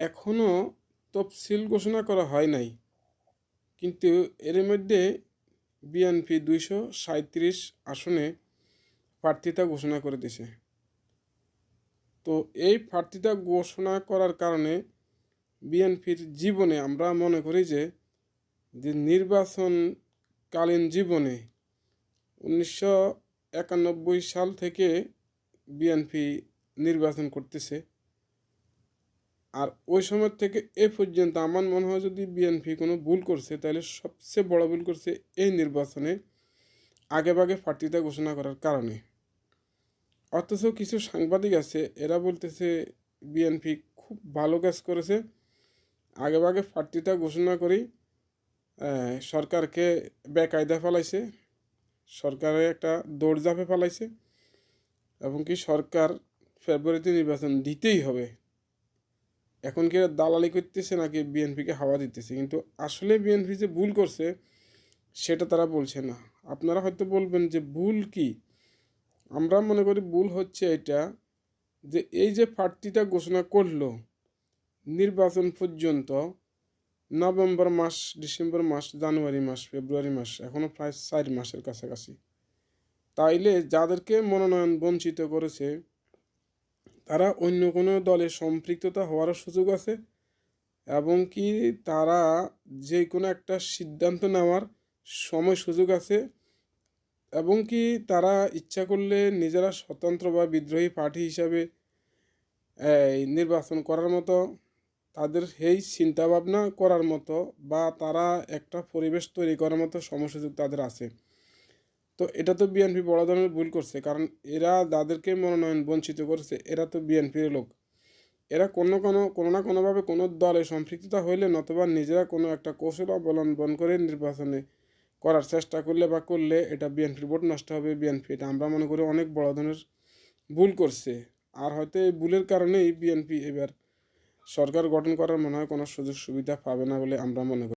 এখনও তফসিল ঘোষণা করা হয় নাই, কিন্তু এর মধ্যে বিএনপি 237 আসনে প্রার্থিতা ঘোষণা করে দিয়েছে। তো এই প্রার্থিতা ঘোষণা করার কারণে বিএনপির জীবনে আমরা মনে করি যে নির্বাচনকালীন জীবনে 1991 সাল থেকে বিএনপি নির্বাচন করতেছে। আর ওই সময় থেকে এ পর্যন্ত আমার মনে হয় যদি বিএনপি কোনো ভুল করছে তাহলে সবচেয়ে বড় ভুল করছে এই নির্বাচনে আগেভাগে প্রার্থিতা ঘোষণা করার কারণে। অথচ কিছু সাংবাদিক আছে, এরা বলতেছে বিএনপি খুব ভালো কাজ করেছে, আগেভাগে প্রার্থিতা ঘোষণা করেই সরকারকে বেকায়দা ফেলাইছে, সরকারে একটা দৌড়ঝাঁপে ফেলাইছে, এবং কি সরকার ফেব্রুয়ারিতে নির্বাচন দিতেই হবে। এখন কি দালালি করতেছে নাকি বিএনপিকে হাওয়া দিতেছে? কিন্তু আসলে বিএনপি যে ভুল করছে সেটা তারা বলছে না। আপনারা হয়তো বলবেন যে ভুল কি? আমরা মনে করি ভুল হচ্ছে এটা যে এই যে প্রার্থীটা ঘোষণা করলো নির্বাচন পর্যন্ত নভেম্বর মাস, ডিসেম্বর মাস, জানুয়ারি মাস, ফেব্রুয়ারি মাস, এখনও প্রায় 4 মাসের কাছাকাছি। তাইলে যাদেরকে মনোনয়ন বঞ্চিত করেছে তারা অন্য কোনো দলে সম্পৃক্ততা হওয়ারও সুযোগ আছে, এবং কি তারা যে কোনো একটা সিদ্ধান্ত নেওয়ার সময় সুযোগ আছে, এবং কি তারা ইচ্ছা করলে নিজেরা স্বতন্ত্র বা বিদ্রোহী পার্টি হিসাবে নির্বাচন করার মতো, তাদের সেই চিন্তাভাবনা করার মতো, বা তারা একটা পরিবেশ তৈরি করার মতো সময় সুযোগ তাদের আছে। তো এটা তো বিএনপি বড় ধরনের ভুল করছে, কারণ এরা যাদেরকে মনোনয়ন বঞ্চিত করছে এরা তো বিএনপির লোক। এরা কোনো না কোনোভাবে কোনো দলে সম্পৃক্ততা হইলে নতুবা নিজেরা কোনো একটা কৌশল অবলম্বন করে নির্বাচনে করার চেষ্টা করলে এটা বিএনপির ভোট নষ্ট হবে। বিএনপি এটা আমরা মনে করি অনেক বড় ধরনের ভুল করছে। আর হয়তো এই ভুলের কারণেই বিএনপি এবার সরকার গঠন করার মনে হয় কোনো সুযোগ সুবিধা পাবে না বলে আমরা মনে করি।